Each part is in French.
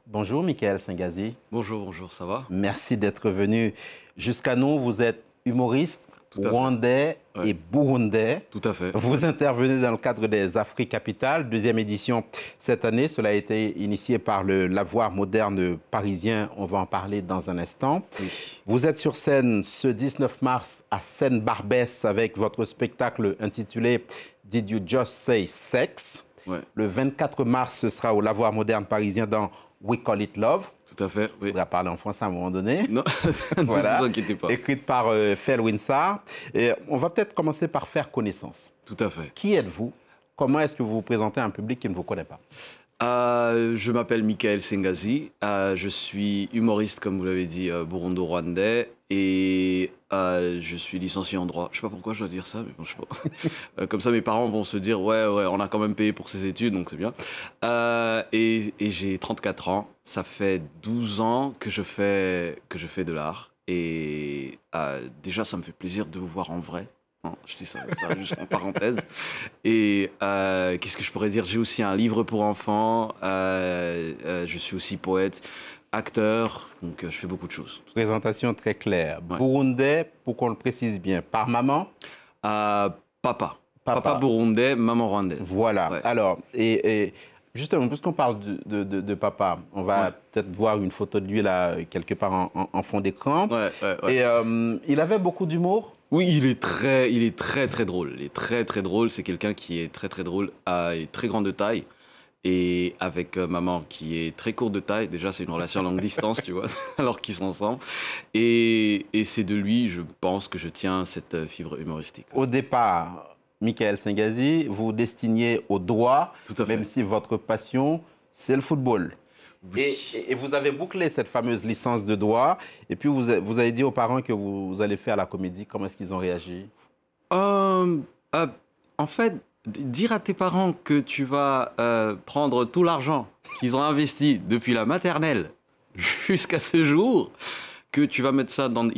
Bonjour, Michael Sengazi. Bonjour, bonjour, ça va? Merci d'être venu jusqu'à nous. Vous êtes humoriste rwandais et burundais. Tout à fait. Vous intervenez dans le cadre des Afriques Capitales, deuxième édition cette année. Cela a été initié par le Lavoir moderne parisien. On va en parler dans un instant. Oui. Vous êtes sur scène ce 19 mars à Seine-Barbès avec votre spectacle intitulé Did You Just Say Sex? Ouais. Le 24 mars, ce sera au Lavoir moderne parisien dans We Call It Love. Tout à fait, oui. On va parler en français à un moment donné. Non, voilà. Ne vous inquiétez pas. Écrite par Fel Winsar. Et on va peut-être commencer par faire connaissance. Tout à fait. Qui êtes-vous? Comment est-ce que vous vous présentez à un public qui ne vous connaît pas? Je m'appelle Michael Sengazi. Je suis humoriste, comme vous l'avez dit, burundo-rwandais. Et je suis licencié en droit. Je ne sais pas pourquoi je dois dire ça, mais bon, je sais pas. Comme ça, mes parents vont se dire, ouais, on a quand même payé pour ses études, donc c'est bien. Et j'ai 34 ans. Ça fait 12 ans que je fais de l'art. Et déjà, ça me fait plaisir de vous voir en vrai. Je dis ça juste en parenthèse. Et qu'est-ce que je pourrais dire? J'ai aussi un livre pour enfants. Je suis aussi poète, acteur. Donc je fais beaucoup de choses. Présentation très claire. Ouais. Burundais, pour qu'on le précise bien. Par maman? Papa. Papa burundais, maman rwandaise. Voilà. Ouais. Alors, et justement, puisqu'on parle de papa, on va peut-être voir une photo de lui là, quelque part en fond d'écran. Ouais. Et il avait beaucoup d'humour? Oui, il est très drôle. Il est très drôle. C'est quelqu'un qui est très drôle, est très grande de taille. Et avec maman qui est très courte de taille, déjà c'est une relation à longue distance, tu vois, alors qu'ils sont ensemble. Et c'est de lui, je pense, que je tiens cette fibre humoristique. Au départ, Michael Sengazi, vous vous destiniez au droit, même si votre passion, c'est le football. Oui. Et vous avez bouclé cette fameuse licence de droit. Et puis, vous avez dit aux parents que vous allez faire la comédie. Comment est-ce qu'ils ont réagi? En fait, dire à tes parents que tu vas prendre tout l'argent qu'ils ont investi depuis la maternelle jusqu'à ce jour, que tu vas mettre ça dans...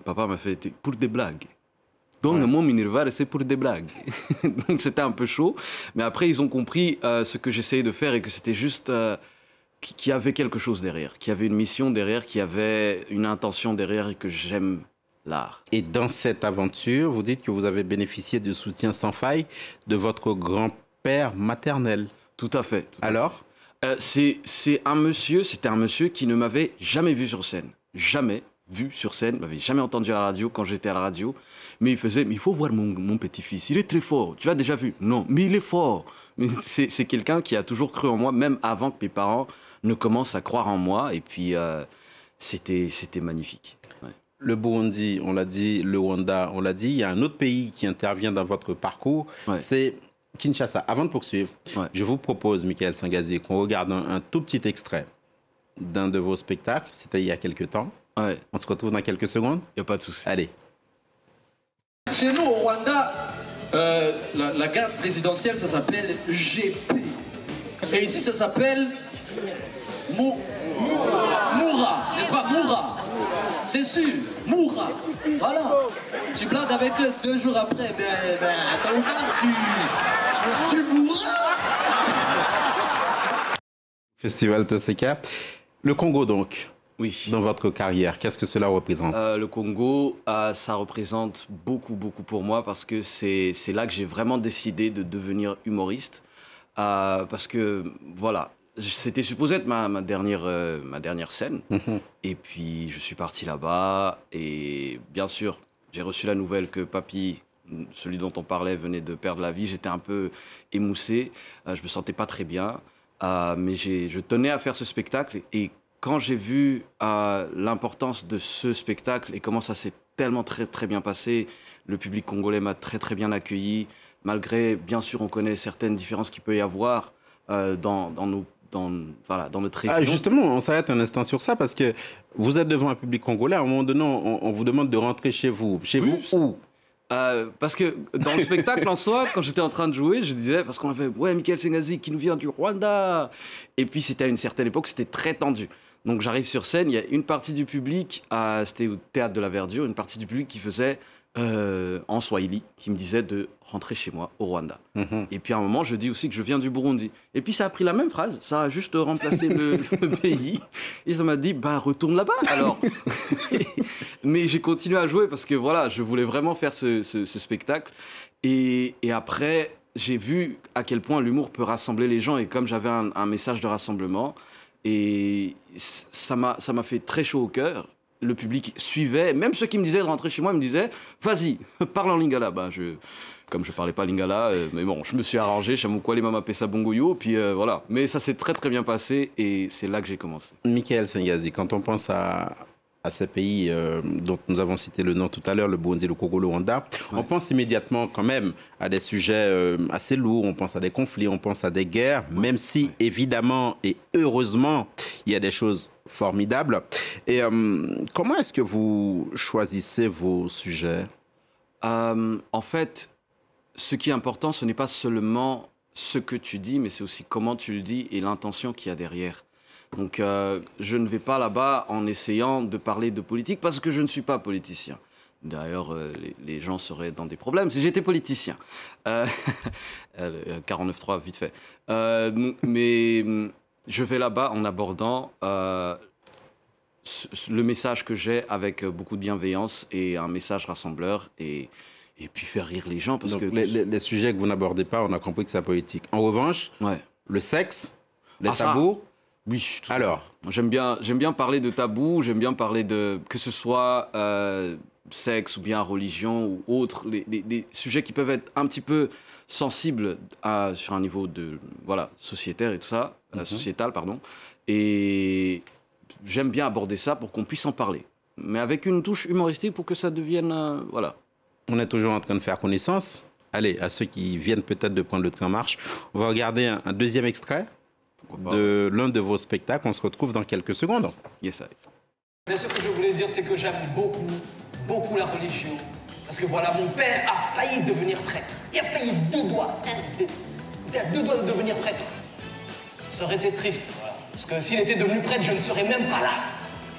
Papa m'a fait pour des blagues. Donc, le mot Minerva, c'est pour des blagues. Donc, c'était un peu chaud. Mais après, ils ont compris ce que j'essayais de faire et que c'était juste... qu'il y avait quelque chose derrière, qu'il y avait une mission derrière, qu'il y avait une intention derrière et que j'aime l'art. Et dans cette aventure, vous dites que vous avez bénéficié du soutien sans faille de votre grand-père maternel. Tout à fait. Alors? C'était un monsieur qui ne m'avait jamais vu sur scène. Jamais vu sur scène, m'avait jamais entendu à la radio quand j'étais à la radio. Mais il faisait, mais il faut voir mon petit-fils, il est très fort. Tu l'as déjà vu? Non, mais il est fort. C'est quelqu'un qui a toujours cru en moi, même avant que mes parents ne commencent à croire en moi. Et puis, c'était magnifique. Ouais. Le Burundi, on l'a dit, le Rwanda, on l'a dit. Il y a un autre pays qui intervient dans votre parcours, c'est Kinshasa. Avant de poursuivre, je vous propose, Michael Sengazi, qu'on regarde un tout petit extrait d'un de vos spectacles. C'était il y a quelques temps. Ouais. On se retrouve dans quelques secondes. Il n'y a pas de souci. Allez. Chez nous, au Rwanda, la garde présidentielle, ça s'appelle GP. Et ici, ça s'appelle Moura, n'est-ce pas? Moura. C'est sûr, Moura. Voilà. Tu blagues avec eux 2 jours après, tôt ou tard, tu mourras. Festival Toseka. Le Congo, donc. Oui. Dans votre carrière, qu'est-ce que cela représente? Le Congo, ça représente beaucoup pour moi parce que c'est là que j'ai vraiment décidé de devenir humoriste. Parce que, voilà, c'était supposé être ma dernière scène. Et puis, je suis parti là-bas. Et bien sûr, j'ai reçu la nouvelle que Papy, celui dont on parlait, venait de perdre la vie. J'étais un peu émoussé. Je me sentais pas très bien. Mais je tenais à faire ce spectacle. Et quand j'ai vu l'importance de ce spectacle et comment ça s'est tellement très bien passé, le public congolais m'a très bien accueilli, malgré, bien sûr, on connaît certaines différences qu'il peut y avoir dans notre région. Justement, on s'arrête un instant sur ça parce que vous êtes devant un public congolais. À un moment donné, on vous demande de rentrer chez vous. Chez vous où? Parce que dans le spectacle en soi, quand j'étais en train de jouer, je disais, parce qu'on avait, ouais, Michael Sengazi qui nous vient du Rwanda. Et puis c'était à une certaine époque, c'était très tendu. Donc j'arrive sur scène, il y a une partie du public, c'était au Théâtre de la Verdure, une partie du public qui faisait en Swahili qui me disait de rentrer chez moi au Rwanda. Et puis à un moment, je dis aussi que je viens du Burundi. Et puis ça a pris la même phrase, ça a juste remplacé le pays. Et ça m'a dit, bah retourne là-bas alors. Mais j'ai continué à jouer parce que voilà, je voulais vraiment faire ce spectacle. Et après, j'ai vu à quel point l'humour peut rassembler les gens. Et comme j'avais un message de rassemblement, et ça m'a fait très chaud au cœur. Le public suivait, même ceux qui me disaient de rentrer chez moi me disaient « Vas-y, parle en lingala ». Comme je ne parlais pas lingala, mais bon, je me suis arrangé, Chamoukouali Mama Pessa Bongoyo, puis voilà. Mais ça s'est très très bien passé et c'est là que j'ai commencé. Michael Sengazi, quand on pense à ces pays dont nous avons cité le nom tout à l'heure, le Burundi, le Congo, le Rwanda, on pense immédiatement quand même à des sujets assez lourds, on pense à des conflits, on pense à des guerres, même si évidemment et heureusement, il y a des choses formidables. Et comment est-ce que vous choisissez vos sujets? En fait, ce qui est important, ce n'est pas seulement ce que tu dis, mais c'est aussi comment tu le dis et l'intention qu'il y a derrière. Donc, je ne vais pas là-bas en essayant de parler de politique parce que je ne suis pas politicien. D'ailleurs, les gens seraient dans des problèmes si j'étais politicien. 49.3, vite fait. Mais je vais là-bas en abordant le message que j'ai avec beaucoup de bienveillance et un message rassembleur et puis faire rire les gens. Parce donc, que les sujets que vous n'abordez pas, on a compris que c'est politique. En revanche, le sexe, les tabous... Oui. Alors, j'aime bien parler de tabous, j'aime bien parler de que ce soit sexe ou bien religion ou autre, des sujets qui peuvent être un petit peu sensibles sur un niveau de sociétaire et tout ça, sociétal pardon. Et j'aime bien aborder ça pour qu'on puisse en parler, mais avec une touche humoristique pour que ça devienne voilà. On est toujours en train de faire connaissance. Allez, à ceux qui viennent peut-être de prendre le train en marche, on va regarder un deuxième extrait de l'un de vos spectacles. On se retrouve dans quelques secondes. Yes, I. Mais ce que je voulais dire, c'est que j'aime beaucoup la religion. Parce que voilà, mon père a failli devenir prêtre. Il a failli deux doigts de devenir prêtre. Ça aurait été triste, voilà. Parce que s'il était devenu prêtre, je ne serais même pas là.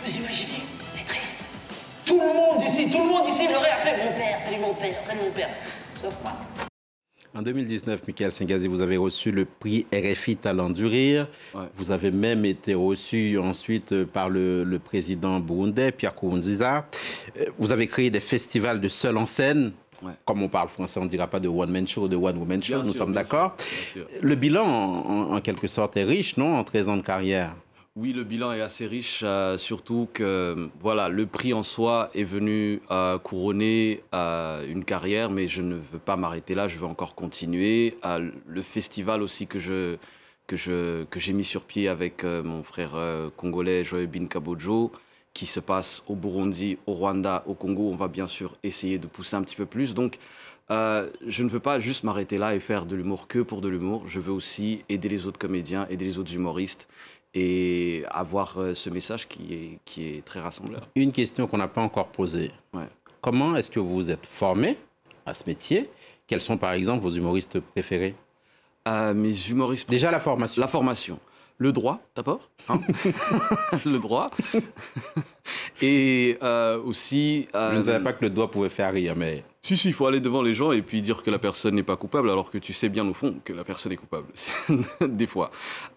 Vous imaginez? C'est triste. Tout le monde ici l'aurait appelé mon père. Salut mon père, salut mon père. Sauf moi. En 2019, Michael Sengazi, vous avez reçu le prix RFI Talent du Rire. Ouais. Vous avez même été reçu ensuite par le président burundais, Pierre Nkurunziza. Vous avez créé des festivals de seul en scène. Ouais. Comme on parle français, on ne dira pas de one-man show, de one-woman show, nous sommes d'accord. Le bilan, en quelque sorte, est riche, non, en 13 ans de carrière? Oui, le bilan est assez riche, surtout que voilà, le prix en soi est venu couronner une carrière, mais je ne veux pas m'arrêter là, je veux encore continuer. Le festival aussi que j'ai mis sur pied avec mon frère congolais Joël Binkabojo, qui se passe au Burundi, au Rwanda, au Congo, on va bien sûr essayer de pousser un petit peu plus. Donc, je ne veux pas juste m'arrêter là et faire de l'humour que pour de l'humour. Je veux aussi aider les autres comédiens, aider les autres humoristes, et avoir ce message qui est très rassembleur. Une question qu'on n'a pas encore posée. Ouais. Comment est-ce que vous vous êtes formé à ce métier? Quels sont par exemple vos humoristes préférés? Mes humoristes... Déjà la formation. La formation. Le droit, d'abord. Hein le droit. Et aussi... Je ne savais pas que le droit pouvait faire rire, mais... Si, il faut aller devant les gens et puis dire que la personne n'est pas coupable, alors que tu sais bien au fond que la personne est coupable, des fois.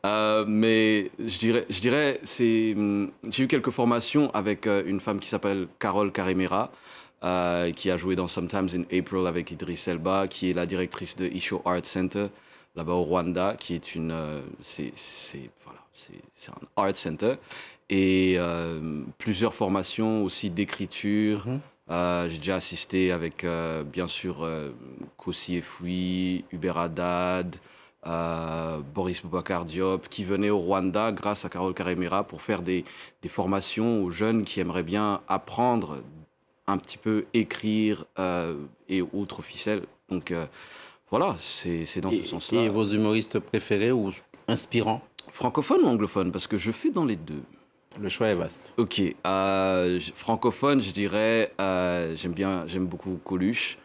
Mais je dirais j'ai eu quelques formations avec une femme qui s'appelle Carole Karimera, qui a joué dans Sometimes in April avec Idriss Elba, qui est la directrice de Isho Art Center, là-bas au Rwanda, qui est c'est un art center. Et plusieurs formations aussi d'écriture. J'ai déjà assisté avec, bien sûr, Kossi Efoui, Hubert Haddad, Boris Boubacar Diop, qui venaient au Rwanda grâce à Carole Karimera pour faire des formations aux jeunes qui aimeraient bien apprendre un petit peu écrire et autres ficelles. Donc voilà, c'est dans ce sens-là. Et vos humoristes préférés ou inspirants? Francophone ou anglophone? Parce que je fais dans les deux. Le choix est vaste. Ok, francophone, je dirais, j'aime beaucoup Coluche,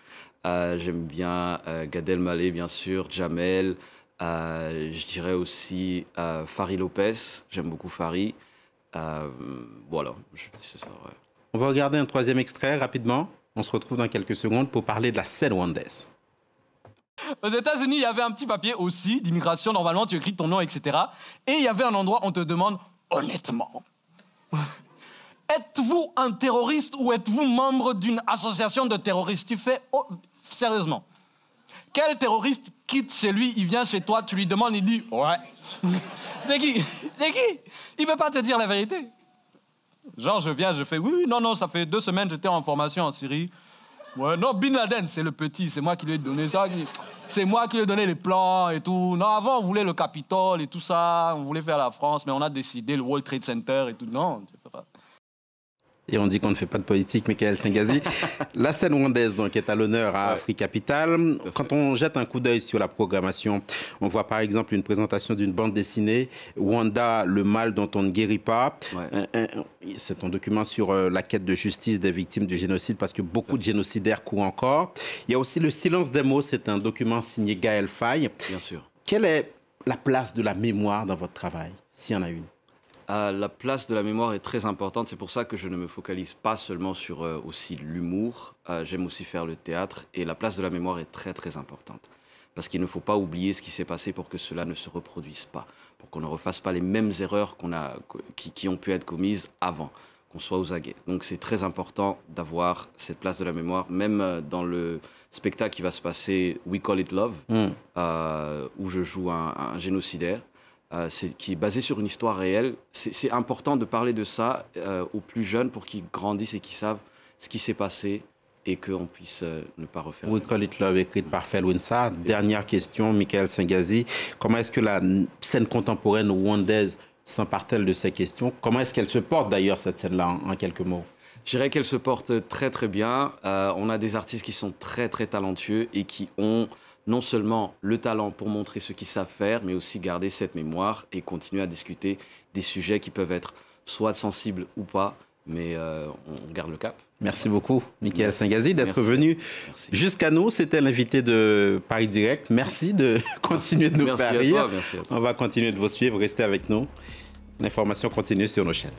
j'aime bien Gad Elmaleh, bien sûr, Jamel, je dirais aussi Fari Lopez, j'aime beaucoup Fari, voilà, c'est ça, ouais. On va regarder un troisième extrait rapidement. On se retrouve dans quelques secondes pour parler de la scène rwandaise. Aux États-Unis, il y avait un petit papier aussi d'immigration. Normalement, tu écris ton nom, etc. Et il y avait un endroit où on te demande honnêtement, êtes-vous un terroriste ou êtes-vous membre d'une association de terroristes? Tu fais sérieusement. Quel terroriste quitte chez lui, il vient chez toi, tu lui demandes, il dit ouais. C'est qui? Il ne peut pas te dire la vérité. Genre, je viens, je fais oui, non, ça fait 2 semaines, j'étais en formation en Syrie. Ouais, non, Bin Laden, c'est le petit, c'est moi qui lui ai donné ça. C'est moi qui lui ai donné les plans et tout. Non, avant, on voulait le Capitole et tout ça, on voulait faire la France, mais on a décidé le World Trade Center et tout. Non, je peux pas. Et on dit qu'on ne fait pas de politique, Michael Sengazi. La scène rwandaise donc, est à l'honneur à Afrique Capital. Quand on jette un coup d'œil sur la programmation, on voit par exemple une présentation d'une bande dessinée, Rwanda, le mal dont on ne guérit pas. C'est un document sur la quête de justice des victimes du génocide, parce que beaucoup de génocidaires courent encore. Il y a aussi Le silence des mots, c'est un document signé Gaël Faye. Bien sûr. Quelle est la place de la mémoire dans votre travail, s'il y en a une? La place de la mémoire est très importante. C'est pour ça que je ne me focalise pas seulement sur aussi l'humour. J'aime aussi faire le théâtre. Et la place de la mémoire est très, très importante. Parce qu'il ne faut pas oublier ce qui s'est passé pour que cela ne se reproduise pas. Pour qu'on ne refasse pas les mêmes erreurs qui ont pu être commises avant. Qu'on soit aux aguets. Donc c'est très important d'avoir cette place de la mémoire. Même dans le spectacle qui va se passer, We Call It Love, où je joue un génocidaire. Qui est basé sur une histoire réelle. C'est important de parler de ça aux plus jeunes pour qu'ils grandissent et qu'ils savent ce qui s'est passé et qu'on puisse ne pas refaire. We Call It Love, écrite par Felwinsa. Dernière question, Michael Sengazi. Comment est-ce que la scène contemporaine rwandaise s'empare-t-elle de ces questions? Comment est-ce qu'elle se porte d'ailleurs, cette scène-là, en quelques mots? Je dirais qu'elle se porte très très bien. On a des artistes qui sont très très talentueux et qui ont non seulement le talent pour montrer ce qu'ils savent faire, mais aussi garder cette mémoire et continuer à discuter des sujets qui peuvent être soit sensibles ou pas, mais on garde le cap. Merci beaucoup, Michael Sengazi, d'être venu jusqu'à nous. C'était l'invité de Paris Direct. Merci de continuer de nous faire rire. Merci à toi. On va continuer de vous suivre. Restez avec nous. L'information continue sur nos chaînes.